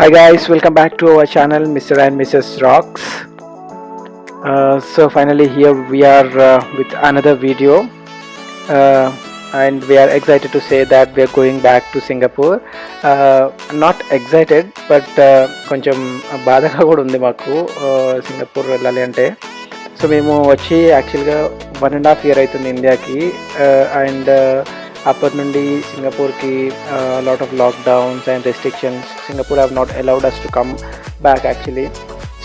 Hi guys, welcome back to our channel Mr. and Mrs. Rocks. So finally here we are with another video, uh, and we are excited to say that we are going back to Singapore. Not excited, but కొంచెం బాధగా కూడా ఉంది మాకు Singapore వెళ్ళాలి అంటే. So మేము వచ్చి యాక్చువల్గా 1.5 year అవుతుంది ఇండియాకి, అండ్ అప్పటి నుండి సింగపూర్కి lot of lockdowns and restrictions. Singapore have not allowed us to come back actually.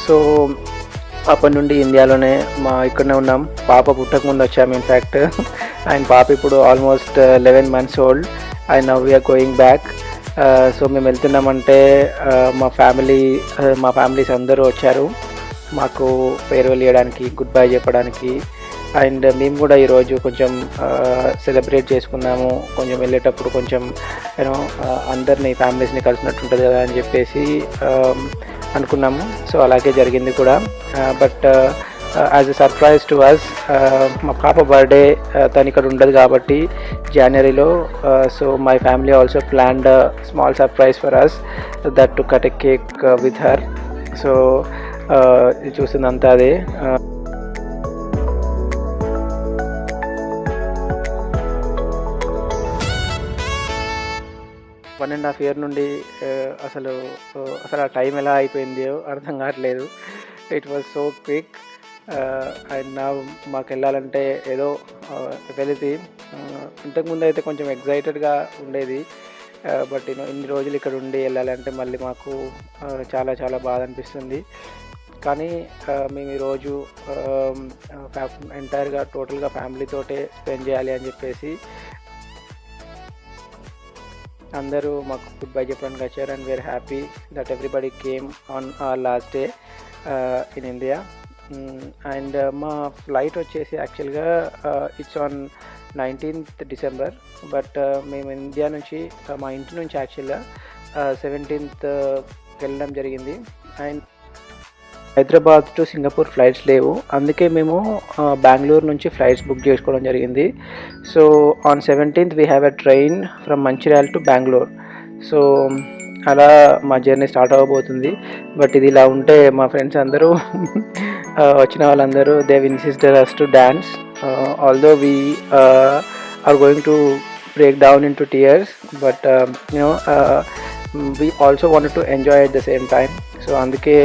So అప్పటి నుండి ఇండియాలోనే ఇక్కడనే ఉన్నాం. పాప పుట్టక ముందు వచ్చాము ఇన్ఫ్యాక్ట్. అండ్ పాప ఇప్పుడు almost 11 months old and now we are going back. So మేము వెళ్తున్నామంటే మా ఫ్యామిలీస్ అందరూ వచ్చారు మాకు ఫేర్వెల్ ఇవ్వడానికి, గుడ్ బై చెప్పడానికి. అండ్ మేము కూడా ఈరోజు కొంచెం సెలబ్రేట్ చేసుకున్నాము. కొంచెం వెళ్ళేటప్పుడు కొంచెం యూనో అందరినీ ఫ్యామిలీస్ని కలిసినట్టు ఉంటుంది కదా అని చెప్పేసి అనుకున్నాము. సో అలాగే జరిగింది కూడా. But as a surprise to us, మా పాప బర్త్డే తను ఇక్కడ ఉండదు కాబట్టి జనవరిలో. So my family also planned small surprise for us, that to cut a cake with her. So చూసిందంతా అదే. 1.5 year నుండి అసలు ఆ టైం ఎలా అయిపోయిందో అర్థం కావట్లేదు. It was so quick. And నా మాకు వెళ్ళాలంటే ఏదో వెళితే, ఇంతకుముందు అయితే కొంచెం ఎగ్జైటెడ్గా ఉండేది. బట్ ఇన్ని రోజులు ఇక్కడ ఉండి వెళ్ళాలంటే మళ్ళీ మాకు చాలా చాలా బాధ అనిపిస్తుంది. కానీ మేము ఈరోజు ఎంటైర్గా టోటల్గా ఫ్యామిలీతోటే స్పెండ్ చేయాలి అని చెప్పేసి అందరూ మాకు గుడ్ బై చెప్పడానికి వచ్చారు. And we are happy that everybody came on our last day in India. And మా ఫ్లైట్ వచ్చేసి యాక్చువల్గా it's on 19th December. But మేము ఇండియా నుంచి మా ఇంటి నుంచి యాక్చువల్గా 17th వెళ్ళడం జరిగింది. And Hyderabad to Singapore flights లేవు, అందుకే మేము బెంగళూరు నుంచి ఫ్లైట్స్ బుక్ చేసుకోవడం జరిగింది. So on 17th we have a train from Mancherial to Bengaluru. So అలా మా జర్నీ స్టార్ట్ అవ్వబోతుంది. బట్ ఇది ఇలా ఉంటే మా ఫ్రెండ్స్ అందరూ వచ్చిన వాళ్ళందరూ they insisted us to dance, although we are going to break down into tears. But we also wanted to enjoy at the same time. So అందుకే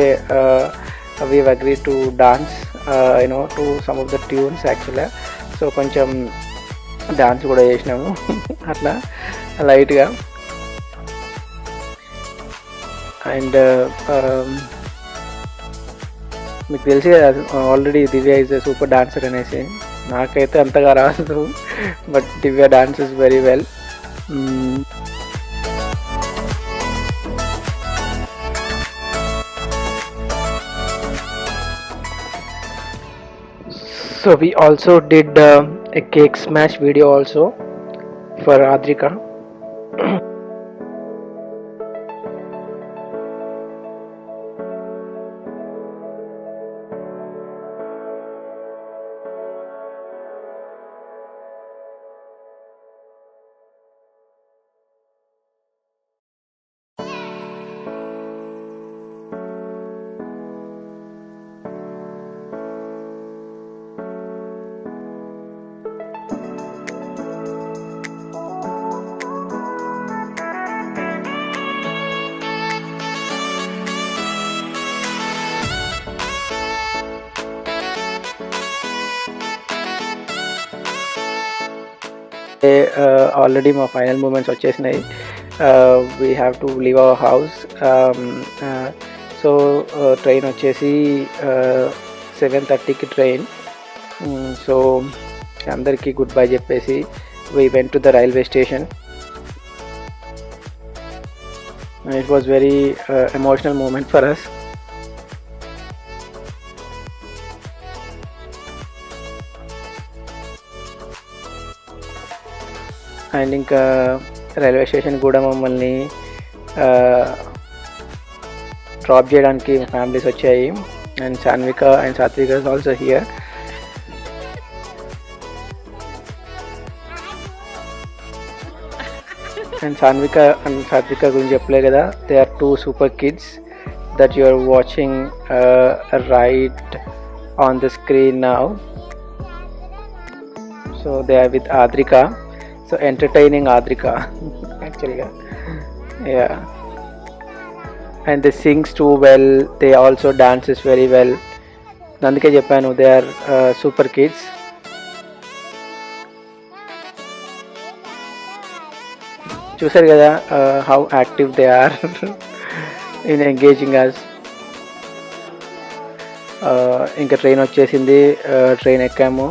we've agreed to dance to some of the tunes actually. So కొంచెం dance కూడా చేసినాము అట్లా లైట్గా. And మీకు తెలిసి already Divya is a super dancer అనేసి. నాకైతే అంతగా రాదు, but Divya dances very well. So we also did a cake smash video also for Adrika. Already మా ఫైనల్ మూమెంట్స్ వచ్చేసినాయి. We have to leave our house. So train వచ్చేసి 7:30కి train. So అందరికీ goodbye చెప్పేసి we went to the railway station. It was very emotional moment for us. And ఇంకా railway station కూడా మమ్మల్ని drop చేయడానికి families వచ్చాయి. And Sanvika and Satvika is also here. And Sanvika and Satvika గురించి చెప్పలే కదా, they are two super kids that you are watching right on the screen now. So they are with Adrika, so entertaining Adrika actually. Yeah, and they sings too well, they also dances very well. అందుకే చెప్పాను they are super kids. చూసారు కదా how active they are in engaging us. ఇంకా train వచ్చేసింది, train ఎక్కాము.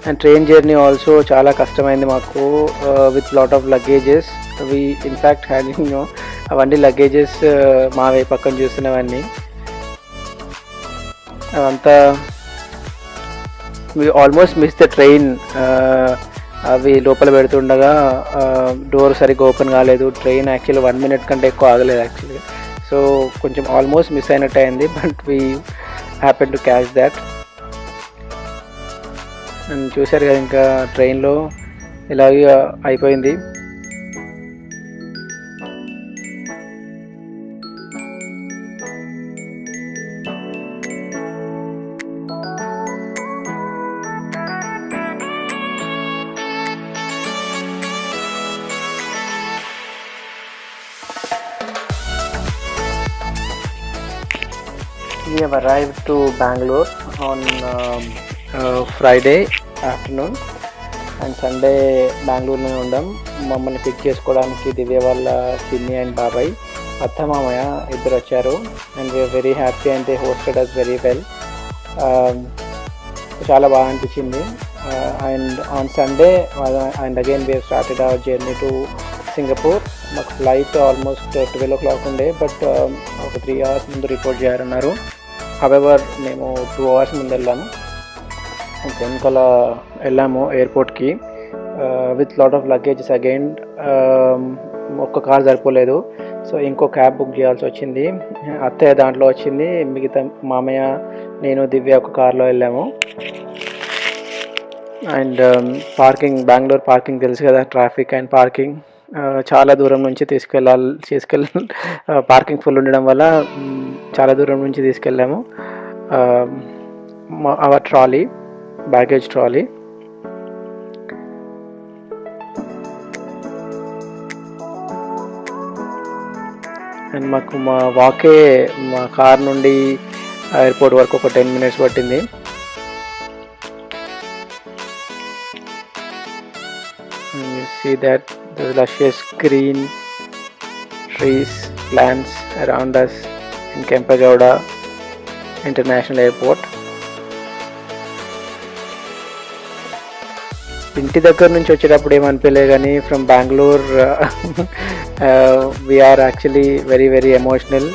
And train journey also చాలా కష్టమైంది మాకు, with lot of luggages. We in fact having అవన్నీ లగేజెస్ మావే పక్కన చూస్తున్నవన్నీ. అవంతా we almost miss the train. అవి లోపల పెడుతుండగా డోర్ సరిగ్గా ఓపెన్ కాలేదు. ట్రైన్ యాక్చువల్లీ 1 minute కంటే ఎక్కువ ఆగలేదు యాక్చువల్గా. సో కొంచెం ఆల్మోస్ట్ మిస్ అయినట్టు అయింది, but we happen to catch that. And చూశారు కదా ఇంకా ట్రైన్లో ఇలాగే అయిపోయింది. We have arrived to Bangalore on Friday afternoon and Sunday బెంగళూరులోనే ఉండాం. మమ్మల్ని పిక్ చేసుకోవడానికి దివ్య వాళ్ళ పిన్ని అండ్ బాబాయ్ అత్త మామయ్య ఇద్దరు వచ్చారు. And we are very happy and they hosted us very well. చాలా బాగా అనిపించింది. And on Sunday and again we started our journey to Singapore. మాకు ఫ్లైట్ ఆల్మోస్ట్ 12 o'clock ఉండే, బట్ ఒక 3 hours ముందు రిపోర్ట్ చేయాలన్నారు. హవెవర్ మేము 2 hours ముందు వెళ్ళాము. వెనకాల వెళ్ళాము ఎయిర్పోర్ట్కి with lot of luggages again. ఒక్క కార్ సరిపోలేదు, సో ఇంకో క్యాబ్ బుక్ చేయాల్సి వచ్చింది. అత్తయ్య దాంట్లో వచ్చింది, మిగతా మామయ్య నేను దివ్య ఒక కార్లో వెళ్ళాము. అండ్ బెంగళూరు పార్కింగ్ తెలుసు కదా, ట్రాఫిక్ అండ్ పార్కింగ్ చాలా దూరం నుంచి పార్కింగ్ ఫుల్ ఉండడం వల్ల చాలా దూరం నుంచి తీసుకెళ్ళాము our trolley, baggage trolley. And మాకు మా కార్ నుండి ఎయిర్పోర్ట్ వరకు ఒక 10 minutes పట్టింది. You see that the luscious green trees, plants around us in Kempegowda International Airport. ఇంటి దగ్గర నుంచి వచ్చేటప్పుడు ఏమనిపించలే, కానీ from Bengaluru we are actually very very emotional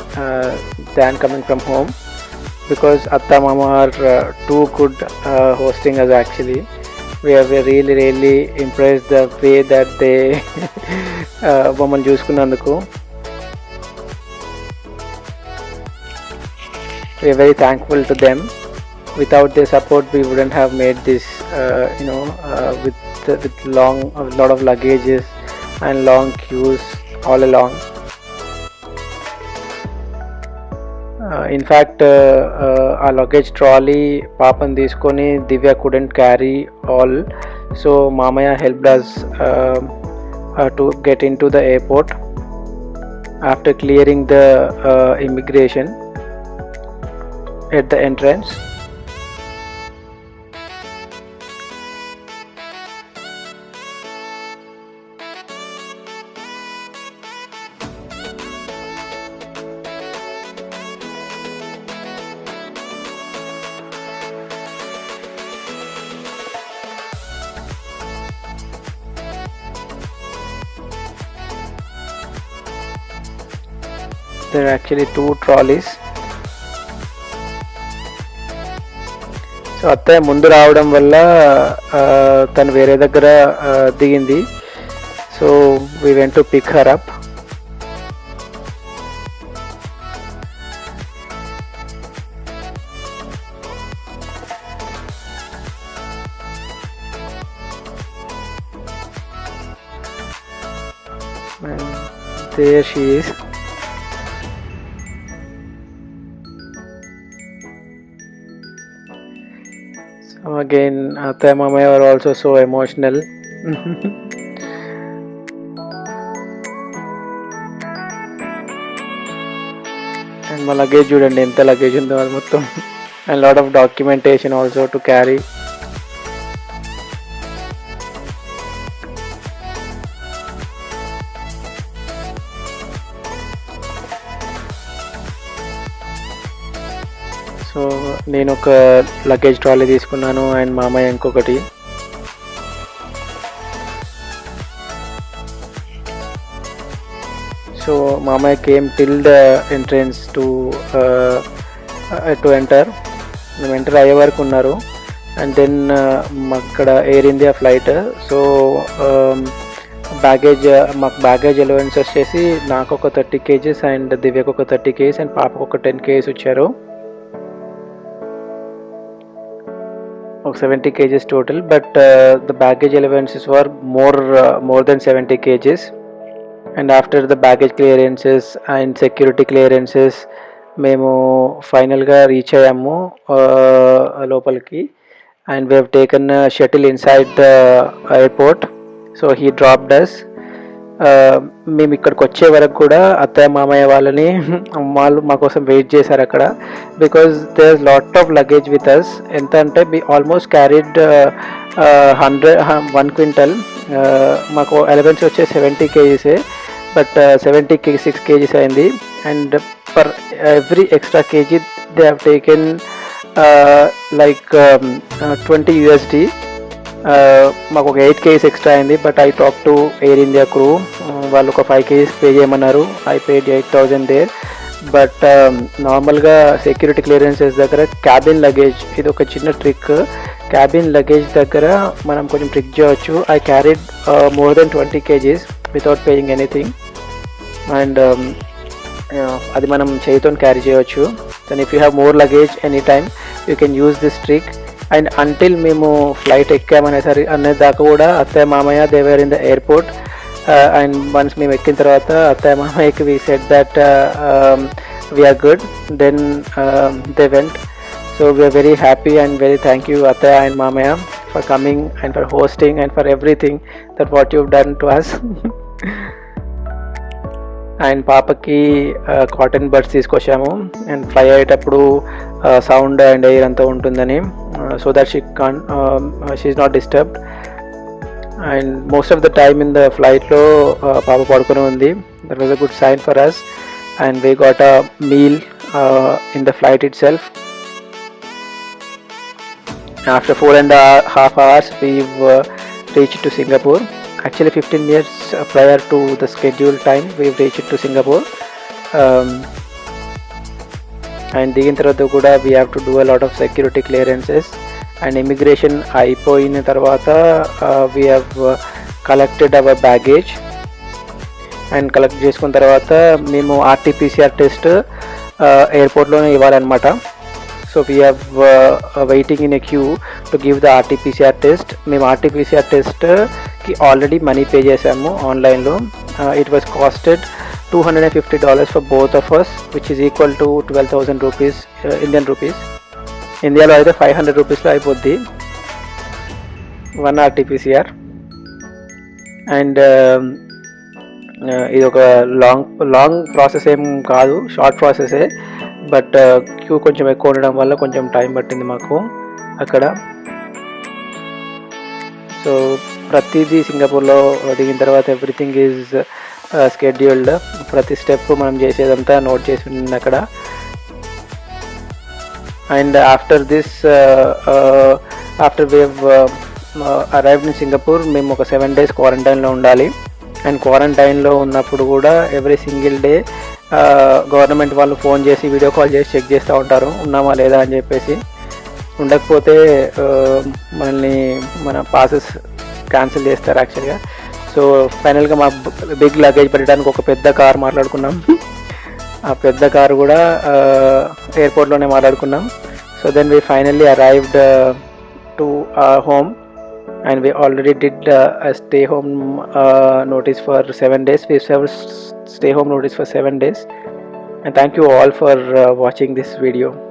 than coming from home, because అత్త మామ are too good hosting us actually. We are really impressed the way that they మమ్మల్ని చూసుకున్నందుకు. We are very thankful to them. Without their support we wouldn't have made this with a lot of luggages and long queues all along. In fact our luggage trolley papan తీసుకొని దివ్య couldn't carry all, so mamaya helped us to get into the airport after clearing the immigration at the entrance. There are actually 2 trolleys. So అత్తయ్య ముందు రావడం వల్ల తను వేరే దగ్గర దిగింది, so we went to pick her up. there she is. So again, Atta Mamaya were also so emotional. And మా luggage చూడండి ఎంత లగేజ్ ఉందో అది మొత్తం. And lot of documentation also to carry. So నేను ఒక లగేజ్ ట్రాలీ తీసుకున్నాను and మామయ్య ఇంకొకటి. సో మామయ్య came till the entrance to enter. మేము ఎంటర్ అయ్యే వరకు ఉన్నారు. అండ్ దెన్ అక్కడ ఎయిర్ ఇండియా ఫ్లైట్. సో మాకు బ్యాగేజ్ అలవెన్స్ వచ్చేసి నాకు ఒక 30 kgs అండ్ దివ్యకు ఒక 30 kgs అండ్ పాపకు ఒక 10 kgs ఇచ్చారు. ఒక 70 kgs total, but the baggage allowances were more than 70 kgs. And after the baggage clearances and security clearances, మేము ఫైనల్గా రీచ్ అయ్యాము లోపలికి. and we have taken a shuttle inside the airport. So he dropped us. మేము ఇక్కడికి వచ్చే వరకు కూడా అత్తయ్య మామయ్య వాళ్ళని వాళ్ళు మా కోసం వెయిట్ చేశారు అక్కడ. Because there is lot of luggage with us. ఎంత అంటే వి ఆల్మోస్ట్ క్యారీడ్ 1 quintal. మాకు అలవెన్స్ వచ్చే 70 kgs, బట్ 76 kgs అయింది. And for every extra kg they have taken like 20 USD. మాకు ఒక 8 kgs ఎక్స్ట్రా అయింది. But I talk to Air India crew, వాళ్ళు ఒక 5 kgs పే చేయమన్నారు. I paid 8,000 there. బట్ నార్మల్గా సెక్యూరిటీ క్లియరెన్సెస్ దగ్గర క్యాబిన్ లగేజ్, ఇది ఒక చిన్న ట్రిక్. క్యాబిన్ లగేజ్ దగ్గర మనం కొంచెం ట్రిక్ చేయవచ్చు. I carried more than 20 kgs without paying anything. And అది మనం చేయితో క్యారీ చేయవచ్చు. Then if you have more luggage any time you can use this trick. And until మేము ఫ్లైట్ ఎక్కామనేసరి దాకా కూడా అత్తయ్య మామయ్య they were in the airport. And once మేము ఎక్కిన తర్వాత అత్తయ్య మామయ్యకి we said that we are good. Then they went. So we are very happy and very thank you అత్తయ్య అండ్ మామయ్య for coming and for hosting and for everything that what you've done to us. And పాపకి cotton buds తీసుకొచ్చాము. And fly అయ్యేటప్పుడు sound and air అంతా ఉంటుందని, so that she is not disturbed. And most of the time in the ఫ్లైట్లో పాప పడుకుని ఉంది. That was a good sign for us. And we got a meal in the flight itself. After 4.5 hours we've reached to Singapore. Actually 15 minutes prior to the scheduled time we've reached to Singapore. And దిగిన తర్వాత కూడా we have to do a lot of security clearances. And immigration అయిపోయిన తర్వాత we have collected our baggage. And collect చేసుకున్న తర్వాత మేము RT-PCR test ఎయిర్పోర్ట్లోనే ఇవ్వాలన్నమాట. So we have waiting in a queue to give the RT-PCR test. మేము RT-PCR టెస్ట్కి already money pay చేసాము ఆన్లైన్లో. It was costed $250 for both of us, which is equal to 12,000 rupees, Indian rupees. ఇండియాలో అయితే 500 రూపీస్లో అయిపోద్ది 1 RT-PCR. అండ్ ఇది ఒక లాంగ్ ప్రాసెస్ ఏం కాదు, షార్ట్ ప్రాసెసే. బట్ క్యూ కొంచెం ఎక్కువ ఉండడం వల్ల కొంచెం టైం పట్టింది మాకు అక్కడ. సో ప్రతిదీ సింగపూర్లో దిగిన తర్వాత ఎవ్రీథింగ్ ఈజ్ స్కెడ్యూల్డ్. ప్రతి స్టెప్ మనం చేసేదంతా నోట్ చేసి ఉంది అక్కడ. And after we have arrived in Singapore, మేము ఒక 7 days క్వారంటైన్లో ఉండాలి. అండ్ క్వారంటైన్లో ఉన్నప్పుడు కూడా ఎవ్రీ సింగిల్ డే గవర్నమెంట్ వాళ్ళు ఫోన్ చేసి వీడియో కాల్ చేసి చెక్ చేస్తూ ఉంటారు ఉన్నామా లేదా అని చెప్పేసి. ఉండకపోతే మన పాసెస్ క్యాన్సిల్ చేస్తారు యాక్చువల్గా. సో ఫైనల్గా మా బిగ్ లగేజ్ పెట్టడానికి ఒక పెద్ద కార్ మాట్లాడుకున్నాం. ఆ పెద్ద కారు కూడా ఎయిర్పోర్ట్లోనే మాట్లాడుకున్నాం. So then we finally arrived to home. And we already did a stay home notice for 7 days. We stay home notice for 7 days. And thank you all for watching this video.